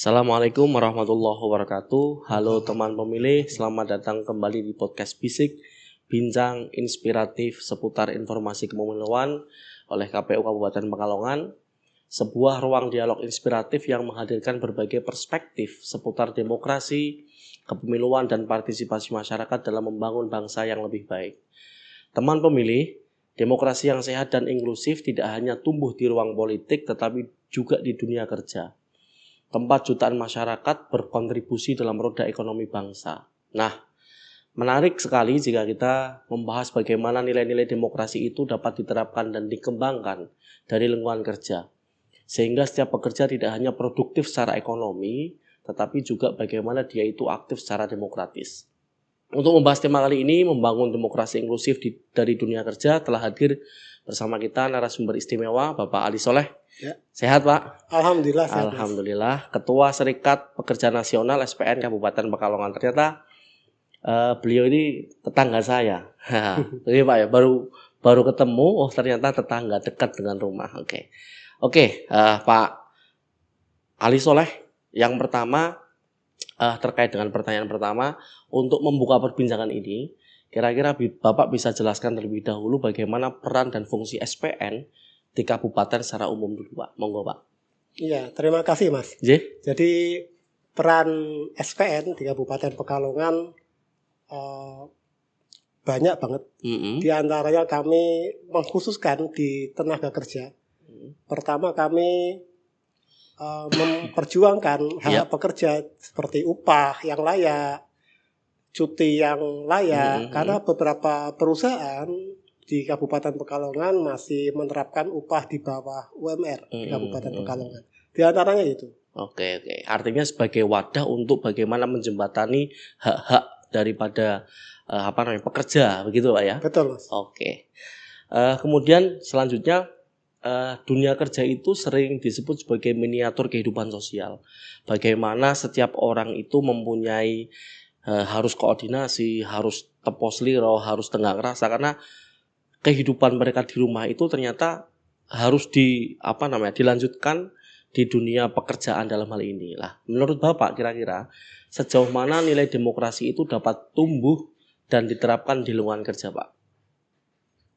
Assalamualaikum warahmatullahi wabarakatuh. Halo teman pemilih, selamat datang kembali di podcast Bisik, bincang inspiratif seputar informasi kepemiluan oleh KPU Kabupaten Pekalongan. Sebuah ruang dialog inspiratif yang menghadirkan berbagai perspektif seputar demokrasi, kepemiluan, dan partisipasi masyarakat dalam membangun bangsa yang lebih baik. Teman pemilih, demokrasi yang sehat dan inklusif tidak hanya tumbuh di ruang politik tetapi juga di dunia kerja, tempat jutaan masyarakat berkontribusi dalam roda ekonomi bangsa. Nah, menarik sekali jika kita membahas bagaimana nilai-nilai demokrasi itu dapat diterapkan dan dikembangkan dari lingkungan kerja. Sehingga setiap pekerja tidak hanya produktif secara ekonomi, tetapi juga bagaimana dia itu aktif secara demokratis. Untuk membahas tema kali ini, membangun demokrasi inklusif dari dunia kerja, telah hadir bersama kita narasumber istimewa, Bapak Ali Soleh. Ya. Sehat, Pak? Alhamdulillah. Sehat, Alhamdulillah. Ketua Serikat Pekerja Nasional SPN Kabupaten Pekalongan. Ternyata beliau ini tetangga saya. Jadi Pak ya, baru ketemu. Oh ternyata tetangga dekat dengan rumah. Oke, Pak Ali Soleh. Yang pertama terkait dengan pertanyaan pertama, untuk membuka perbincangan ini, kira-kira Bapak bisa jelaskan terlebih dahulu bagaimana peran dan fungsi SPN di kabupaten secara umum dulu, Pak. Monggo, Pak. Iya, terima kasih, Mas. Jadi peran SPN di Kabupaten Pekalongan banyak banget. Di antaranya kami mengkhususkan di tenaga kerja. Pertama kami memperjuangkan hak pekerja seperti upah yang layak, cuti yang layak, karena beberapa perusahaan di Kabupaten Pekalongan masih menerapkan upah di bawah UMR di Kabupaten Pekalongan. Di antaranya itu. Oke. Artinya sebagai wadah untuk bagaimana menjembatani hak-hak daripada pekerja, begitu Pak ya? Betul, Mas. Oke. Kemudian selanjutnya, dunia kerja itu sering disebut sebagai miniatur kehidupan sosial. Bagaimana setiap orang itu mempunyai harus koordinasi, harus tepos liro, harus tenggang rasa, karena kehidupan mereka di rumah itu ternyata harus dilanjutkan di dunia pekerjaan dalam hal ini. Lah, menurut Bapak kira-kira sejauh mana nilai demokrasi itu dapat tumbuh dan diterapkan di lingkungan kerja, Pak?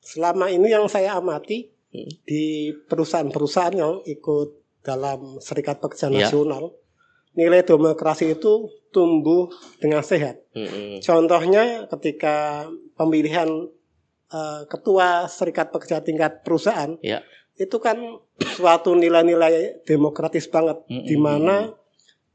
Selama ini yang saya amati di perusahaan-perusahaan yang ikut dalam Serikat Pekerja Nasional, nilai demokrasi itu tumbuh dengan sehat. Contohnya ketika pemilihan ketua Serikat Pekerja tingkat perusahaan, itu kan suatu nilai-nilai demokratis banget, di mana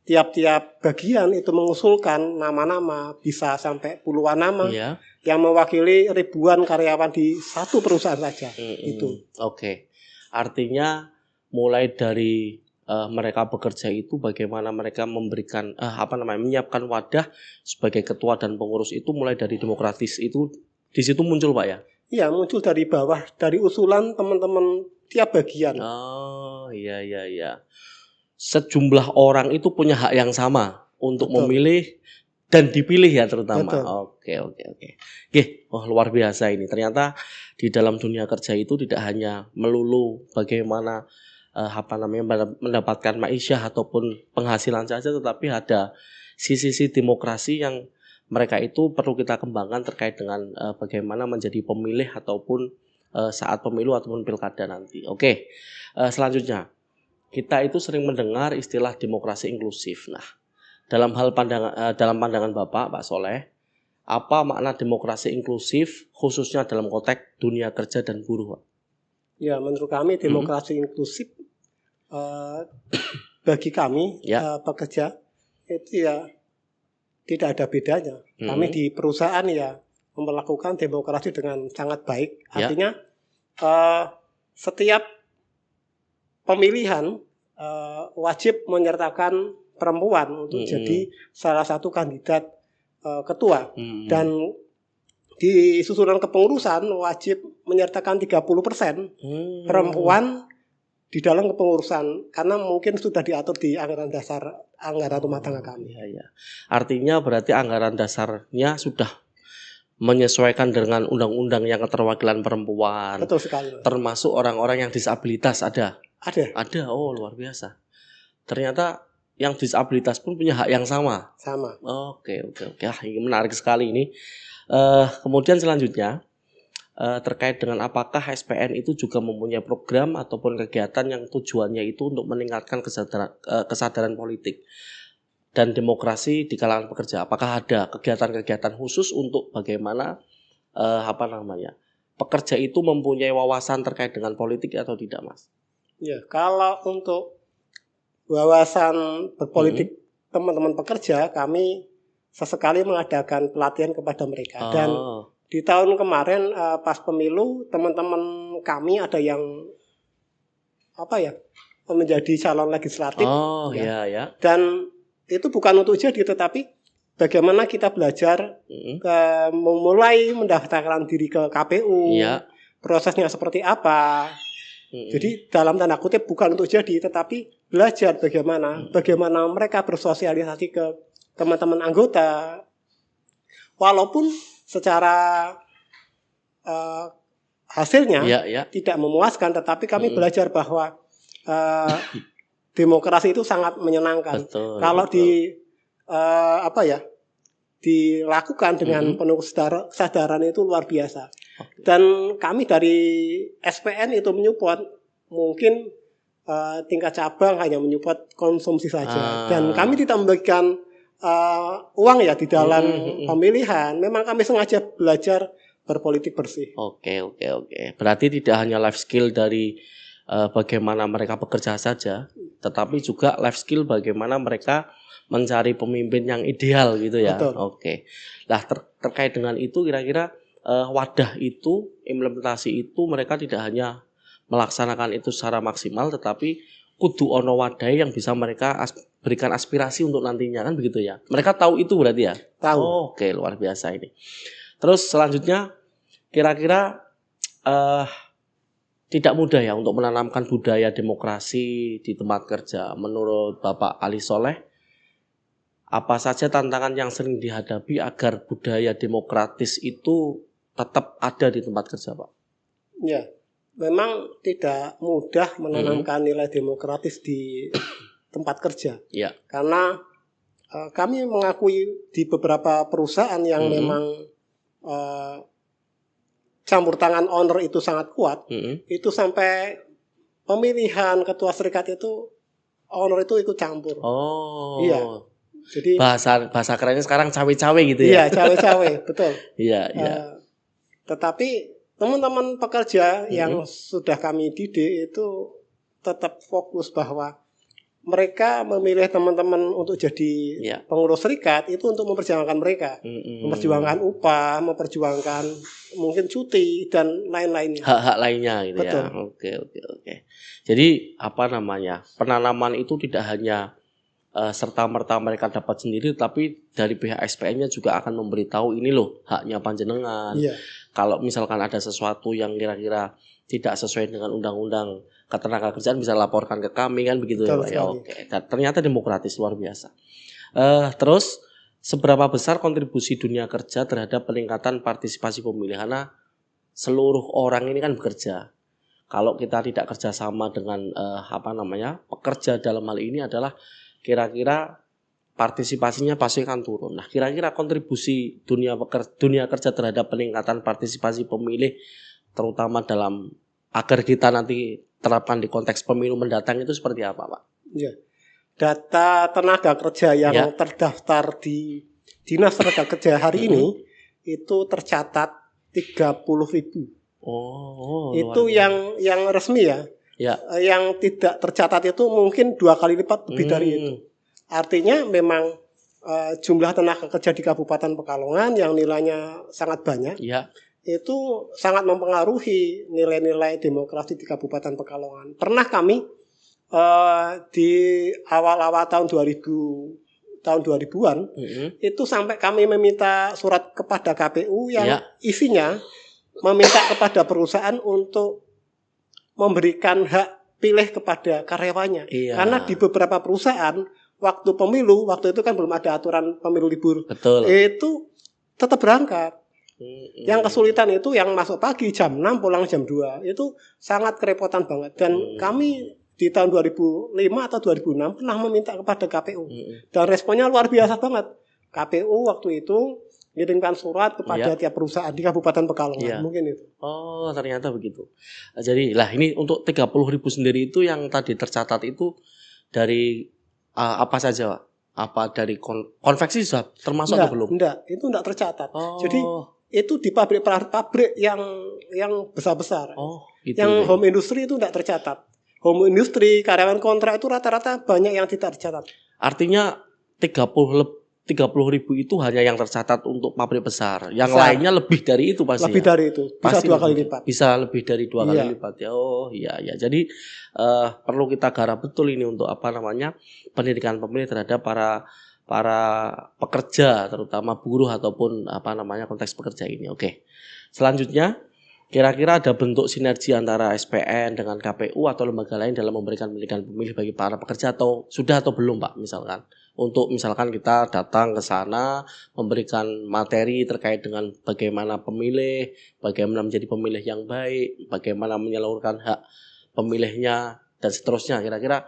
tiap-tiap bagian itu mengusulkan nama-nama, bisa sampai puluhan nama yang mewakili ribuan karyawan di satu perusahaan saja. Itu. Oke. Artinya mulai dari mereka bekerja itu bagaimana mereka memberikan menyiapkan wadah sebagai ketua dan pengurus itu mulai dari demokratis itu di situ muncul, Pak ya? Iya, muncul dari bawah, dari usulan teman-teman tiap bagian. Oh, iya. Sejumlah orang itu punya hak yang sama untuk memilih dan dipilih ya terutama. Oke. Luar biasa ini. Ternyata di dalam dunia kerja itu tidak hanya melulu bagaimana mendapatkan ma'isyah ataupun penghasilan saja, tetapi ada sisi demokrasi yang mereka itu perlu kita kembangkan terkait dengan bagaimana menjadi pemilih ataupun saat pemilu ataupun pilkada nanti. Oke. Selanjutnya, kita itu sering mendengar istilah demokrasi inklusif. Nah, dalam pandangan Bapak, Pak Soleh, apa makna demokrasi inklusif khususnya dalam konteks dunia kerja dan buruh, Pak? Ya, menurut kami demokrasi inklusif bagi kami pekerja itu ya tidak ada bedanya. Kami di perusahaan ya melakukan demokrasi dengan sangat baik. Artinya setiap pemilihan wajib menyertakan perempuan untuk jadi salah satu kandidat ketua. Dan di susunan kepengurusan wajib menyertakan 30% perempuan di dalam kepengurusan, karena mungkin sudah diatur di anggaran dasar anggaran rumah tangga kami. Iya. Artinya berarti anggaran dasarnya sudah menyesuaikan dengan undang-undang yang keterwakilan perempuan. Betul sekali. Termasuk orang-orang yang disabilitas ada. Ada. Oh, luar biasa. Ternyata yang disabilitas pun punya hak yang sama. Sama. Oke. Ini menarik sekali ini. Kemudian selanjutnya terkait dengan apakah SPN itu juga mempunyai program ataupun kegiatan yang tujuannya itu untuk meningkatkan kesadaran politik dan demokrasi di kalangan pekerja. Apakah ada kegiatan-kegiatan khusus untuk bagaimana pekerja itu mempunyai wawasan terkait dengan politik atau tidak, Mas? Ya, kalau untuk wawasan berpolitik teman-teman pekerja, kami sesekali mengadakan pelatihan kepada mereka. Dan di tahun kemarin pas pemilu, teman-teman kami ada yang menjadi calon legislatif. Ya. Dan itu bukan untuk jadi, tetapi bagaimana kita belajar memulai mendaftarkan diri ke KPU, prosesnya seperti apa. Jadi dalam tanda kutip bukan untuk jadi, tetapi belajar bagaimana mereka bersosialisasi ke teman-teman anggota. Walaupun secara hasilnya tidak memuaskan, tetapi kami belajar bahwa demokrasi itu sangat menyenangkan. Kalau dilakukan dengan penuh kesadaran itu luar biasa. Dan kami dari SPN itu menyupport, mungkin tingkat cabang hanya menyupport konsumsi saja. Dan kami tidak membagikan uang ya di dalam pemilihan. Memang kami sengaja belajar berpolitik bersih. Oke. Berarti tidak hanya life skill dari bagaimana mereka bekerja saja, tetapi juga life skill bagaimana mereka mencari pemimpin yang ideal gitu ya. Betul. Oke. Nah, terkait dengan itu kira-kira wadah itu, implementasi itu mereka tidak hanya melaksanakan itu secara maksimal, tetapi kudu ono wadah yang bisa mereka berikan aspirasi untuk nantinya, kan begitu ya. Mereka tahu itu berarti ya? Tahu. Oke, luar biasa ini. Terus selanjutnya kira-kira tidak mudah ya untuk menanamkan budaya demokrasi di tempat kerja. Menurut Bapak Ali Soleh, apa saja tantangan yang sering dihadapi agar budaya demokratis itu tetap ada di tempat kerja, Pak? Ya, memang tidak mudah menanamkan nilai demokratis di tempat kerja. Ya. Karena kami mengakui di beberapa perusahaan yang memang campur tangan owner itu sangat kuat, itu sampai pemilihan ketua serikat itu owner itu ikut campur. Iya. Jadi bahasa kerennya sekarang cawe-cawe gitu ya. Iya, cawe-cawe, betul. Iya. Tetapi teman-teman pekerja yang sudah kami didik itu tetap fokus bahwa mereka memilih teman-teman untuk jadi pengurus serikat itu untuk memperjuangkan mereka, memperjuangkan upah, memperjuangkan mungkin cuti dan lain-lainnya. Hak-hak lainnya gitu. Betul. Ya. Oke. Jadi penanaman itu tidak hanya serta-merta mereka dapat sendiri, tapi dari pihak SPN-nya juga akan memberitahu ini loh haknya panjenengan. Iya. Kalau misalkan ada sesuatu yang kira-kira tidak sesuai dengan undang-undang ketenagakerjaan bisa laporkan ke kami, kan begitu. Betul, ya. Oke. Ternyata demokratis, luar biasa. Terus seberapa besar kontribusi dunia kerja terhadap peningkatan partisipasi pemilih? Karena seluruh orang ini kan bekerja. Kalau kita tidak kerjasama dengan pekerja dalam hal ini adalah kira-kira partisipasinya pasti akan turun. Nah, kira-kira kontribusi dunia kerja terhadap peningkatan partisipasi pemilih, terutama dalam agar kita nanti terapkan di konteks pemilu mendatang itu seperti apa, Pak? Ya. Data tenaga kerja yang terdaftar di Dinas Tenaga Kerja hari ini itu tercatat 30.000. Itu yang resmi ya. Yang tidak tercatat itu mungkin 2 kali lipat lebih dari itu. Artinya memang jumlah tenaga kerja di Kabupaten Pekalongan yang nilainya sangat banyak, itu sangat mempengaruhi nilai-nilai demokrasi di Kabupaten Pekalongan. Pernah kami di awal-awal tahun 2000-an itu sampai kami meminta surat kepada KPU yang isinya meminta kepada perusahaan untuk memberikan hak pilih kepada karyawannya. Karena di beberapa perusahaan waktu pemilu, waktu itu kan belum ada aturan pemilu libur. Betul. Itu tetap berangkat. Yang kesulitan itu yang masuk pagi jam 6 pulang jam 2. Itu sangat kerepotan banget. Dan kami di tahun 2005 atau 2006 pernah meminta kepada KPU. Dan responnya luar biasa banget. KPU waktu itu ngirimkan surat kepada tiap perusahaan di Kabupaten Pekalongan. Mungkin itu. Oh, ternyata begitu. Jadi lah ini untuk 30.000 sendiri itu yang tadi tercatat itu dari apa saja, Pak? Apa dari konveksi sudah termasuk atau belum? Enggak, itu enggak tercatat. Jadi itu di pabrik-pabrik yang besar-besar. Gitu, yang home industry itu enggak tercatat. Home industry, karyawan kontrak itu rata-rata banyak yang tidak tercatat. Artinya 30.000 itu hanya yang tercatat untuk pabrik besar. Yang lainnya lebih dari itu pasti. Lebih dari itu. Bisa pasti 2 kali lipat. Bisa lebih dari 2 kali lipat ya. Oh iya. Jadi perlu kita garap betul ini untuk pendidikan pemilih terhadap para pekerja, terutama buruh ataupun konteks pekerja ini. Oke. Selanjutnya, kira-kira ada bentuk sinergi antara SPN dengan KPU atau lembaga lain dalam memberikan pendidikan pemilih bagi para pekerja atau sudah atau belum, Pak? Misalkan kita datang ke sana memberikan materi terkait dengan bagaimana pemilih, bagaimana menjadi pemilih yang baik, bagaimana menyalurkan hak pemilihnya dan seterusnya. Kira-kira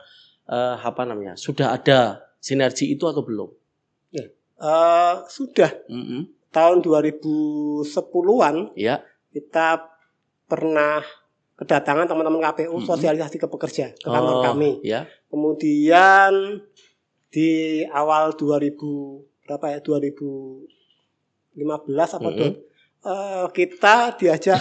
sudah ada sinergi itu atau belum? Sudah. Tahun 2010-an kita pernah kedatangan teman-teman KPU sosialisasi ke pekerja ke kantor kami. Kemudian di awal 2015 kita diajak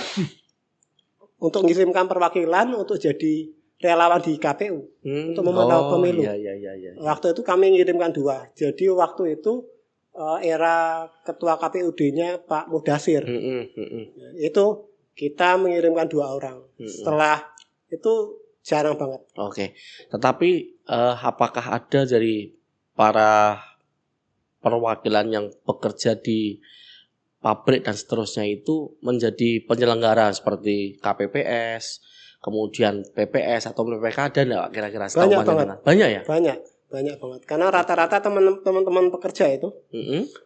untuk mengirimkan perwakilan untuk jadi relawan di KPU untuk memantau pemilu. Waktu itu kami mengirimkan 2. Jadi waktu itu era ketua KPUD-nya Pak Mudasir. Itu kita mengirimkan 2 orang. Setelah itu jarang banget. Oke. Tetapi apakah ada dari para perwakilan yang bekerja di pabrik dan seterusnya itu menjadi penyelenggara seperti KPPS, kemudian PPS atau PPK ada enggak kira-kira? Banyak banget. Banyak ya? Banyak banget. Karena rata-rata teman-teman pekerja itu.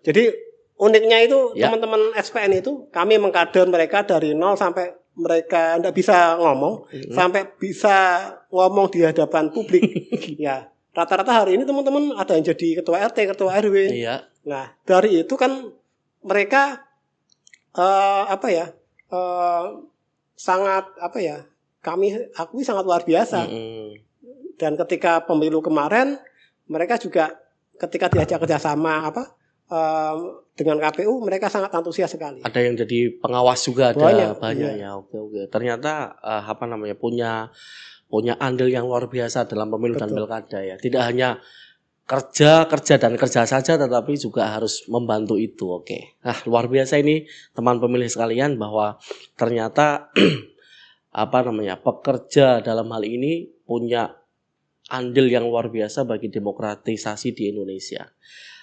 Jadi uniknya itu teman-teman SPN itu kami mengkader mereka dari nol sampai mereka tidak bisa ngomong sampai bisa ngomong di hadapan publik. Ya, rata-rata hari ini teman-teman ada yang jadi ketua RT, ketua RW. Nah, dari itu kan mereka sangat kami akui sangat luar biasa. Dan ketika pemilu kemarin mereka juga ketika diajak kerjasama dengan KPU mereka sangat antusias sekali. Ada yang jadi pengawas juga ada banyak ya. Oke. Ternyata punya andil yang luar biasa dalam pemilu dan pilkada ya. Tidak hanya kerja dan kerja saja tetapi juga harus membantu itu. Oke. Nah, luar biasa ini teman pemilih sekalian bahwa ternyata pekerja dalam hal ini punya andil yang luar biasa bagi demokratisasi di Indonesia.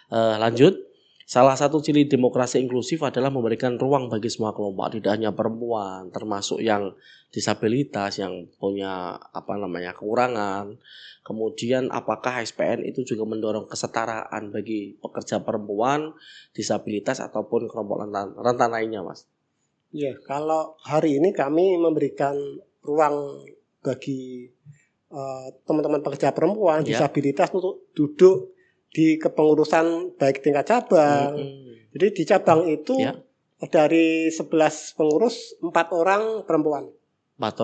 Lanjut. Salah satu ciri demokrasi inklusif adalah memberikan ruang bagi semua kelompok, tidak hanya perempuan, termasuk yang disabilitas, yang punya kekurangan. Kemudian apakah SPN itu juga mendorong kesetaraan bagi pekerja perempuan, disabilitas ataupun kelompok rentan lainnya, Mas? Ya, kalau hari ini kami memberikan ruang bagi teman-teman pekerja perempuan, disabilitas untuk duduk di kepengurusan baik tingkat cabang. Jadi di cabang itu dari 11 pengurus 4 orang perempuan. 4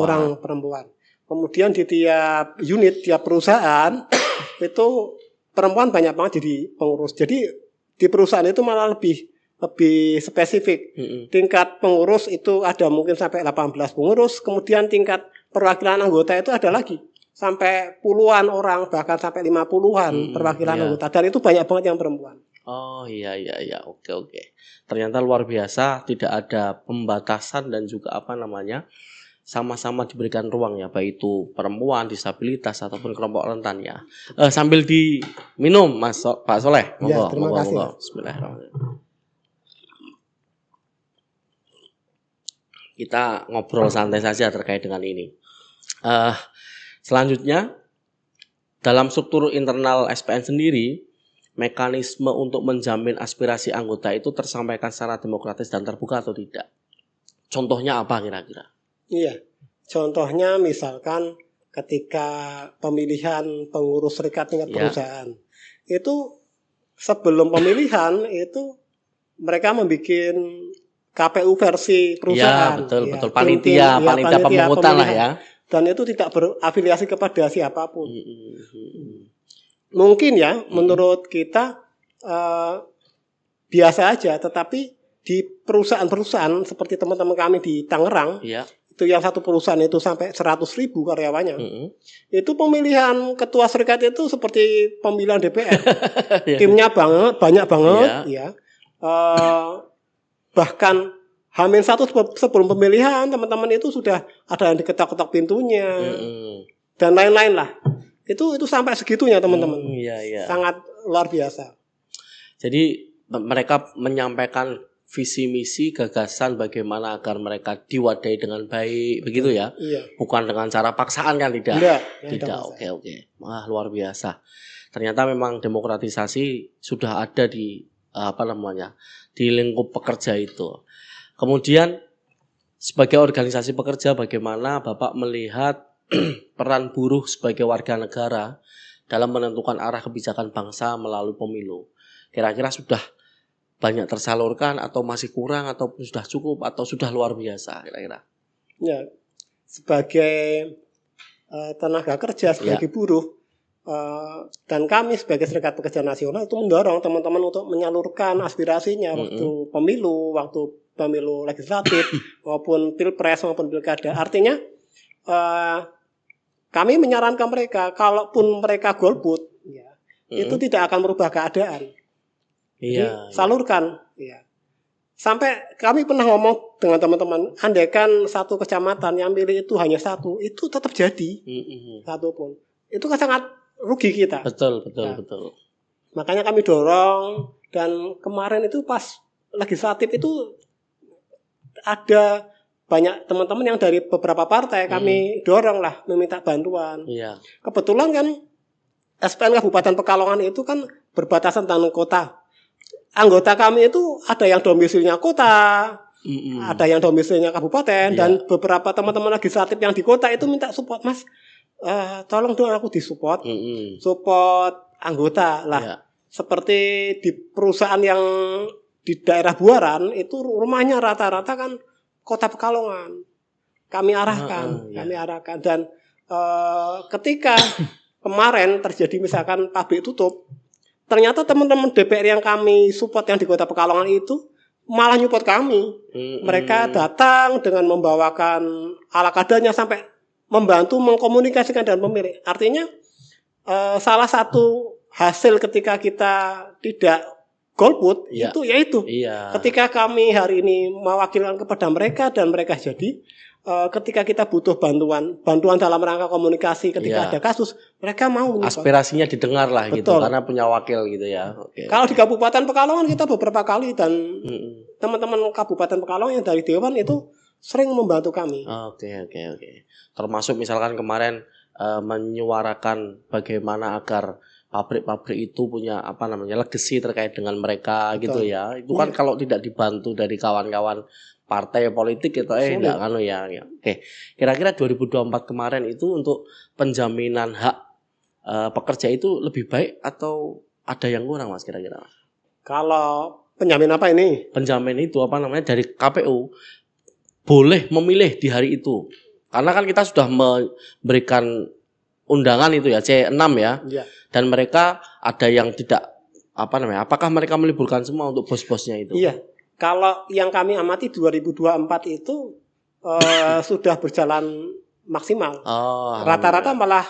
orang perempuan. Kemudian di tiap unit, tiap perusahaan itu perempuan banyak banget jadi pengurus. Jadi di perusahaan itu malah lebih spesifik. Tingkat pengurus itu ada mungkin sampai 18 pengurus, kemudian tingkat perwakilan anggota itu ada lagi sampai puluhan orang, bahkan sampai 50-an perwakilan anggota. Dan itu banyak banget yang perempuan. Oh iya. Oke. Ternyata luar biasa, tidak ada pembatasan dan juga sama-sama diberikan ruang ya, baik itu perempuan, disabilitas ataupun kelompok rentan ya. Sambil diminum Pak Soleh. Monggo, terima kasih. Bismillahirrahmanirrahim. Kita ngobrol santai saja terkait dengan ini. Selanjutnya, dalam struktur internal SPN sendiri, mekanisme untuk menjamin aspirasi anggota itu tersampaikan secara demokratis dan terbuka atau tidak? Contohnya apa kira-kira? Iya, contohnya misalkan ketika pemilihan pengurus serikat tingkat Ya. perusahaan itu sebelum pemilihan itu mereka membuat KPU versi perusahaan. Ya, betul, Ya, betul. tim-tim, Panitia, panitia pemungutan lah pemilihan. ya. Dan itu tidak berafiliasi kepada siapapun. Mm-mm. Mungkin ya, menurut kita biasa aja, tetapi di perusahaan-perusahaan seperti teman-teman kami di Tangerang, Iya. itu yang satu perusahaan itu sampai 100.000 karyawannya. Mm-mm. Itu pemilihan ketua serikat itu seperti pemilihan DPR. Iya. Timnya banyak banget, Iya. ya. Bahkan H-1 sebelum pemilihan teman-teman itu sudah ada yang diketok-ketok pintunya Mm-mm. dan lain-lain lah. Itu sampai segitunya teman-teman. Iya, iya. Sangat luar biasa. Jadi mereka menyampaikan visi misi gagasan bagaimana agar mereka diwadahi dengan baik, begitu ya? Iya. Bukan dengan cara paksaan kan tidak? Tidak. Oke. Wah, luar biasa. Ternyata memang demokratisasi sudah ada di di lingkup pekerja itu. Kemudian sebagai organisasi pekerja, bagaimana Bapak melihat peran buruh sebagai warga negara dalam menentukan arah kebijakan bangsa melalui pemilu? Kira-kira sudah banyak tersalurkan atau masih kurang atau sudah cukup atau sudah luar biasa kira-kira? Ya, sebagai tenaga kerja, sebagai buruh, dan kami sebagai Serikat Pekerja Nasional itu mendorong teman-teman untuk menyalurkan aspirasinya waktu pemilu legislatif maupun pilpres maupun pilkada. Artinya kami menyarankan mereka, kalaupun mereka golput, ya, itu tidak akan merubah keadaan. Jadi salurkan. Ya. Sampai kami pernah ngomong dengan teman-teman, andaikan satu kecamatan yang milih itu hanya satu, itu tetap jadi satu pun. Itu kan sangat rugi kita. Betul. Makanya kami dorong, dan kemarin itu pas legislatif itu ada banyak teman-teman yang dari beberapa partai kami dorong lah meminta bantuan. Iya. Kebetulan kan SPN Kabupaten Pekalongan itu kan berbatasan dengan kota. Anggota kami itu ada yang domisilinya kota, ada yang domisilinya kabupaten, dan beberapa teman-teman legislatif yang di kota itu minta support, Mas. Tolong dong aku disupport, support anggota lah. Iya. Seperti di perusahaan yang di daerah Buaran itu rumahnya rata-rata kan kota Pekalongan. Kami arahkan, dan ketika kemarin terjadi misalkan pabrik tutup, ternyata teman-teman DPR yang kami support yang di kota Pekalongan itu malah nyupport kami. Mereka datang dengan membawakan ala kadarnya sampai membantu mengkomunikasikan dengan pemilik. Artinya salah satu hasil ketika kita tidak golput itu yaitu ketika kami hari ini mewakilkan kepada mereka dan mereka jadi ketika kita butuh bantuan dalam rangka komunikasi ketika ada kasus, mereka mau aspirasinya didengar lah. Betul. Gitu karena punya wakil gitu ya. Kalau di Kabupaten Pekalongan kita beberapa kali dan teman-teman Kabupaten Pekalongan yang dari Dewan itu sering membantu kami. Oke. Termasuk misalkan kemarin menyuarakan bagaimana agar pabrik-pabrik itu punya legacy terkait dengan mereka. Betul. Gitu ya. Itu kan kalau tidak dibantu dari kawan-kawan partai politik itu enggak kan ya. Oke. Kira-kira 2024 kemarin itu untuk penjaminan hak pekerja itu lebih baik atau ada yang kurang, Mas, kira-kira? Kalau penjamin apa ini? Penjamin itu dari KPU boleh memilih di hari itu. Karena kan kita sudah memberikan undangan itu ya C6 ya. Dan mereka ada yang tidak apakah mereka meliburkan semua untuk bos-bosnya itu? Iya. Kalau yang kami amati 2024 itu sudah berjalan maksimal. Rata-rata malah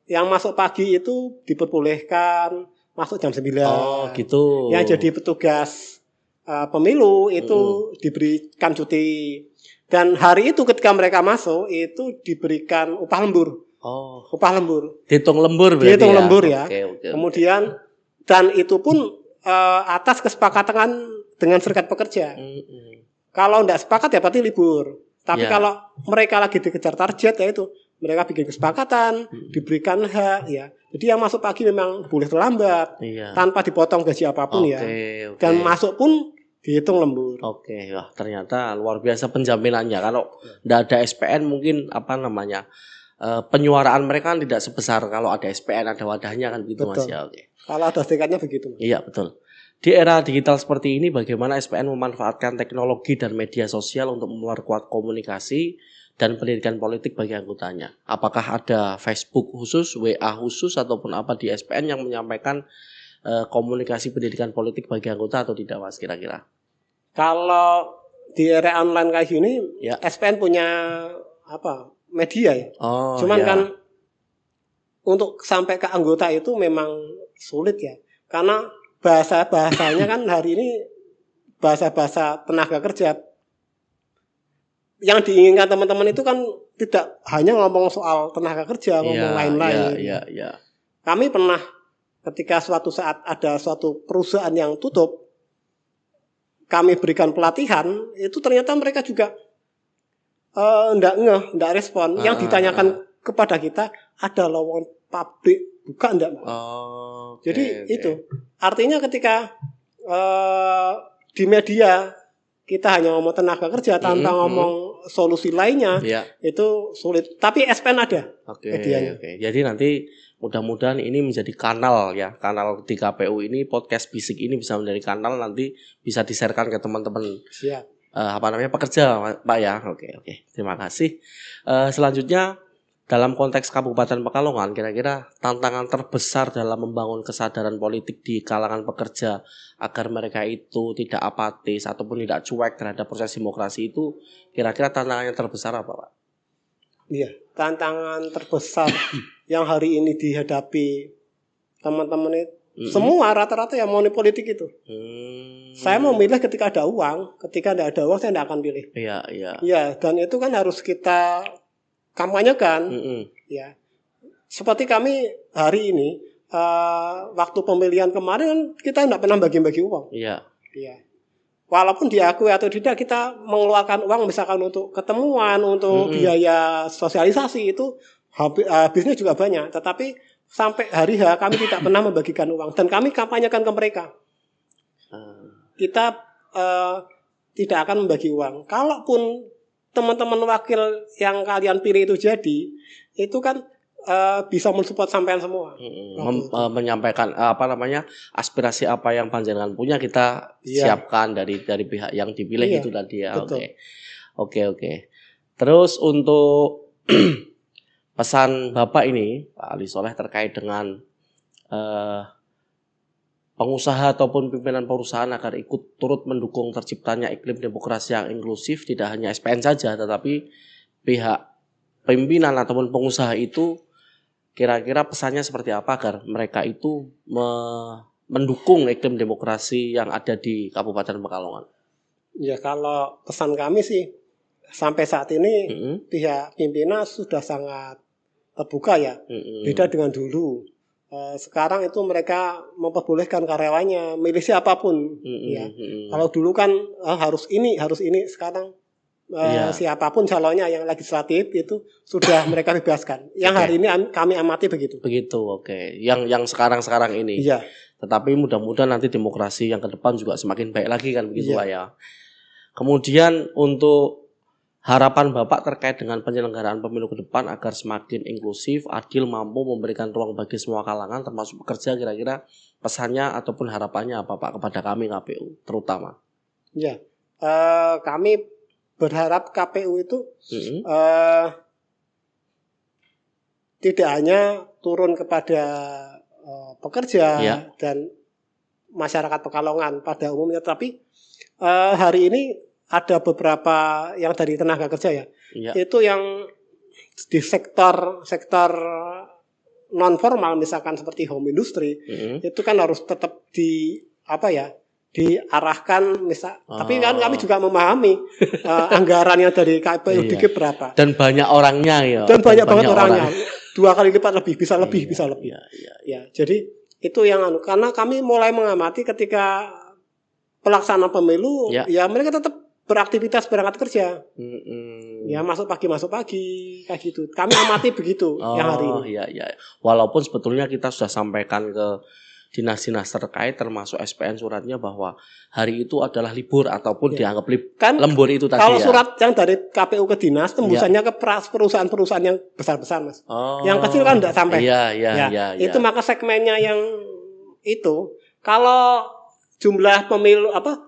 yang masuk pagi itu diperbolehkan masuk jam 9. Oh, gitu. Yang jadi petugas pemilu itu diberikan cuti. Dan hari itu ketika mereka masuk itu diberikan upah lembur. Upah lembur. Dihitung lembur berarti. Dihitung lembur ya. Okay. Kemudian dan itu pun atas kesepakatan dengan serikat pekerja. Kalau tidak sepakat ya berarti libur. Tapi kalau mereka lagi dikejar target ya itu mereka bikin kesepakatan, diberikan hak ya. Jadi yang masuk pagi memang boleh terlambat tanpa dipotong gaji apapun ya. Dan masuk pun dihitung lembur. Wah ternyata luar biasa penjaminannya. Kalau tidak ada SPN mungkin penyuaraan mereka kan tidak sebesar kalau ada SPN, ada wadahnya kan gitu Mas Betul. ya. Oke. Kalau ada serikatnya begitu. Iya betul. Di era digital seperti ini, bagaimana SPN memanfaatkan teknologi dan media sosial untuk memperkuat komunikasi dan pendidikan politik bagi anggotanya? Apakah ada Facebook khusus, WA khusus, ataupun apa di SPN yang menyampaikan komunikasi pendidikan politik bagi anggota atau tidak, Mas, kira-kira? Kalau di era online kayak gini, Ya. SPN punya media ya. Oh, Cuman ya. kan untuk sampai ke anggota itu memang sulit ya. Karena bahasanya kan hari ini bahasa-bahasa tenaga kerja. Yang diinginkan teman-teman itu kan tidak hanya ngomong soal tenaga kerja, ngomong lain-lain. Iya. Kami pernah ketika suatu saat ada suatu perusahaan yang tutup, kami berikan pelatihan, itu ternyata mereka juga enggak respon. Yang ditanyakan kepada kita, ada lowongan pabrik buka enggak? Jadi itu artinya ketika di media kita hanya ngomong tenaga kerja tanpa ngomong solusi lainnya, itu sulit. Tapi SPN ada medianya. Oke. Jadi nanti mudah-mudahan ini menjadi kanal ya, kanal di KPU ini, podcast Bisik ini bisa menjadi kanal, nanti bisa di-sharekan ke teman-teman. Siap. Pekerja, Pak ya. Oke. Terima kasih. Selanjutnya, dalam konteks Kabupaten Pekalongan, kira-kira tantangan terbesar dalam membangun kesadaran politik di kalangan pekerja agar mereka itu tidak apatis ataupun tidak cuek terhadap proses demokrasi itu, kira-kira tantangannya terbesar apa, Pak? Iya, tantangan terbesar yang hari ini dihadapi teman-teman itu semua rata-rata yang money politik itu. Saya mau milih ketika ada uang, ketika tidak ada uang saya tidak akan pilih. Iya. Iya, dan itu kan harus kita kampanyekan. Ya, seperti kami hari ini waktu pemilihan kemarin kita tidak pernah bagi-bagi uang. Iya. Walaupun diakui atau tidak kita mengeluarkan uang misalkan untuk ketemuan, untuk biaya sosialisasi itu habisnya juga banyak. Tetapi sampai hari H kami tidak pernah membagikan uang dan kami kampanyekan ke mereka. Kita tidak akan membagi uang. Kalaupun teman-teman wakil yang kalian pilih itu jadi, itu kan bisa mensupport sampean semua. Menyampaikan aspirasi apa yang panjenengan punya kita siapkan dari pihak yang dipilih itu tadi ya. Oke. Terus untuk pesan Bapak ini, Pak Ali Soleh, terkait dengan pengusaha ataupun pimpinan perusahaan agar ikut turut mendukung terciptanya iklim demokrasi yang inklusif, tidak hanya SPN saja, tetapi pihak pimpinan ataupun pengusaha itu, kira-kira pesannya seperti apa agar mereka itu mendukung iklim demokrasi yang ada di Kabupaten Pekalongan? Ya, kalau pesan kami sih sampai saat ini pihak pimpinan sudah sangat terbuka ya, beda dengan dulu. Sekarang itu mereka memperbolehkan karyawannya milih siapapun. Kalau dulu kan harus ini, sekarang siapapun calonnya yang legislatif itu sudah mereka bebaskan. Yang hari ini kami amati begitu. Oke. Yang sekarang ini. Iya. Tetapi mudah-mudahan nanti demokrasi yang ke depan juga semakin baik lagi kan begitu Pak ya. Kemudian untuk harapan Bapak terkait dengan penyelenggaraan pemilu ke depan agar semakin inklusif, adil, mampu memberikan ruang bagi semua kalangan termasuk pekerja, kira-kira pesannya ataupun harapannya apa Pak kepada kami KPU terutama? Ya, kami berharap KPU itu tidak hanya turun kepada pekerja dan masyarakat Pekalongan pada umumnya, tapi hari ini ada beberapa yang dari tenaga kerja ya. Itu yang di sektor non formal misalkan seperti home industry, itu kan harus tetap diarahkan tapi kan kami juga memahami anggarannya dari KPU dikit berapa. Dan banyak orangnya ya. Dan banyak banget orangnya. 2 kali lipat lebih, bisa lebih. Ya, jadi itu yang karena kami mulai mengamati ketika pelaksanaan pemilu ya mereka tetap beraktivitas berangkat kerja. Ya masuk pagi kayak gitu. Kami amati begitu yang hari ini. Iya. Walaupun sebetulnya kita sudah sampaikan ke dinas-dinas terkait termasuk SPN suratnya bahwa hari itu adalah libur ataupun dianggap kan lembur itu tadi kalau ya. surat yang dari KPU ke dinas tembusannya ke perusahaan-perusahaan yang besar-besar, Mas. Yang kecil kan enggak sampai. Iya. Itu maka segmennya yang itu kalau jumlah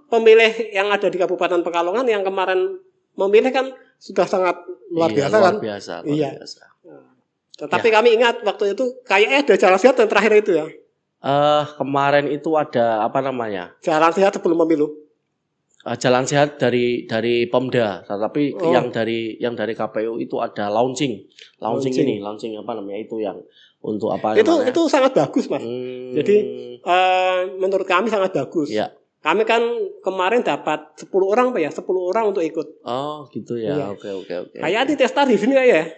pemilih yang ada di Kabupaten Pekalongan yang kemarin memilih kan sudah sangat luar biasa kan? Luar biasa. Tetapi kami ingat waktu itu kayaknya ada jalan sehat yang terakhir itu ya. Kemarin itu ada apa namanya? Jalan sehat sebelum pemilu. Jalan sehat dari Pemda, tetapi yang dari KPU itu ada launching apa namanya itu yang untuk apa namanya? Itu sangat bagus, Mas. Jadi menurut kami sangat bagus. Ya. Kami kan kemarin dapat 10 orang Pak ya, 10 orang untuk ikut. Oh, gitu ya. Iya. Oke. Kayak di Testar di sini ya.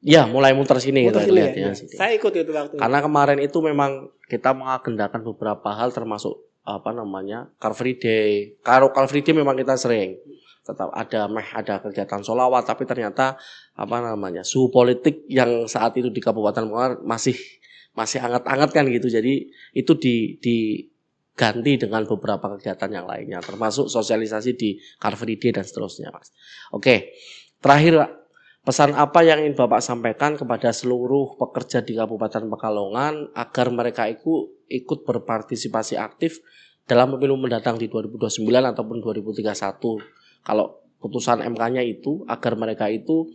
Ya, mulai muter sini kita lihat ya. Saya ikut itu waktu. Karena kemarin itu memang kita mengagendakan beberapa hal termasuk apa namanya? Car Free Day. Car Free Day memang kita sering. Tetap ada kegiatan sholawat, tapi ternyata apa namanya? Suhu politik yang saat itu di Kabupaten Pekalongan masih hangat-hangat kan gitu. Jadi itu diganti dengan beberapa kegiatan yang lainnya, termasuk sosialisasi di Car Free Day dan seterusnya, Mas. Oke. Terakhir, Pak. Pesan apa yang ingin Bapak sampaikan kepada seluruh pekerja di Kabupaten Pekalongan agar mereka ikut berpartisipasi aktif dalam pemilu mendatang di 2029 ataupun 2031? Kalau putusan MK-nya itu agar mereka itu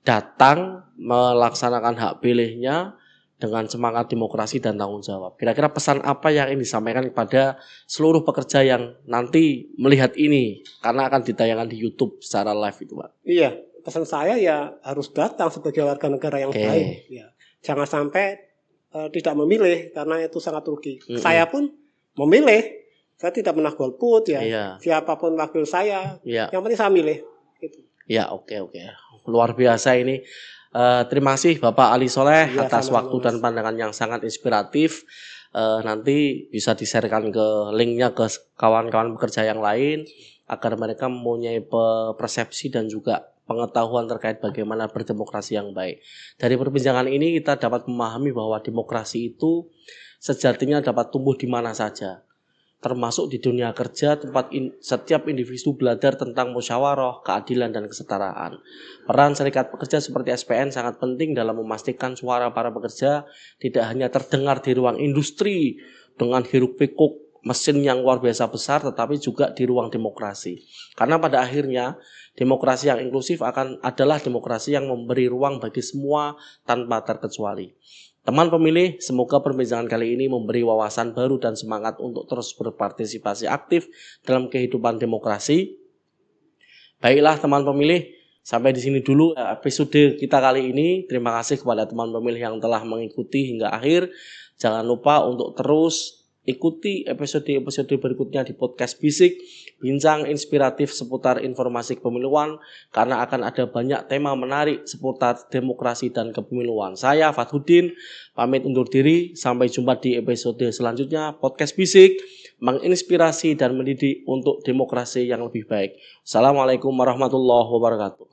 datang melaksanakan hak pilihnya dengan semangat demokrasi dan tanggung jawab. Kira-kira pesan apa yang ingin disampaikan kepada seluruh pekerja yang nanti melihat ini karena akan ditayangkan di YouTube secara live itu, Pak? Iya. Pesan saya ya harus datang sebagai warga negara yang baik. Ya. Jangan sampai tidak memilih karena itu sangat rugi. Saya pun memilih. Saya tidak pernah golput ya. Iya. Siapapun wakil saya, yang penting saya milih. Gitu. Ya, oke. Luar biasa ini. Terima kasih Bapak Ali Soleh atas waktu dan pandangan yang sangat inspiratif. Nanti bisa di-sharekan ke linknya ke kawan-kawan pekerja yang lain agar mereka mempunyai persepsi dan juga pengetahuan terkait bagaimana berdemokrasi yang baik. Dari perbincangan ini kita dapat memahami bahwa demokrasi itu sejatinya dapat tumbuh di mana saja, termasuk di dunia kerja tempat setiap individu belajar tentang musyawarah, keadilan, dan kesetaraan. Peran serikat pekerja seperti SPN sangat penting dalam memastikan suara para pekerja tidak hanya terdengar di ruang industri dengan hiruk-pikuk mesin yang luar biasa besar, tetapi juga di ruang demokrasi. Karena pada akhirnya demokrasi yang inklusif adalah demokrasi yang memberi ruang bagi semua tanpa terkecuali. Teman pemilih, semoga perbincangan kali ini memberi wawasan baru dan semangat untuk terus berpartisipasi aktif dalam kehidupan demokrasi. Baiklah teman pemilih, sampai di sini dulu episode kita kali ini. Terima kasih kepada teman pemilih yang telah mengikuti hingga akhir. Jangan lupa untuk terus ikuti episode-episode berikutnya di podcast Bisik, bincang inspiratif seputar informasi kepemiluan, karena akan ada banyak tema menarik seputar demokrasi dan kepemiluan. Saya Fathuddin, pamit undur diri, sampai jumpa di episode selanjutnya. Podcast Bisik, menginspirasi dan mendidik untuk demokrasi yang lebih baik. Assalamualaikum warahmatullahi wabarakatuh.